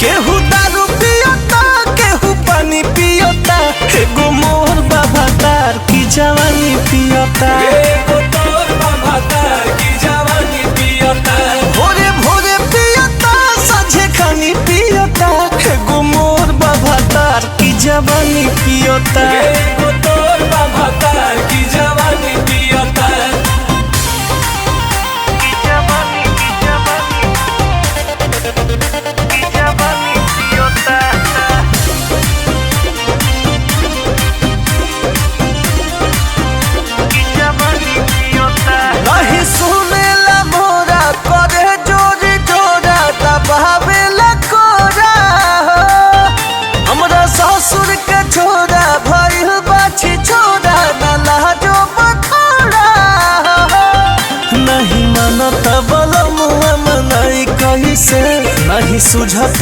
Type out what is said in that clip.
केहू दारू पियता केहू पानी पियता, एगो मोर बाबा तार की जवानी पियता। भोरे भोरे पियता साझे खानी पियता, एगो मोर बाबा तार की जवानी पियता। नहीं सुनेला मोरा करे जोरी जोरा दबावेला कोरा, हमरा ससुर के छोरा भइल बाछी छोरा ना लाजो बखोरा। नहीं मानत बलमुआ मनाई कैसे, नहीं सुझत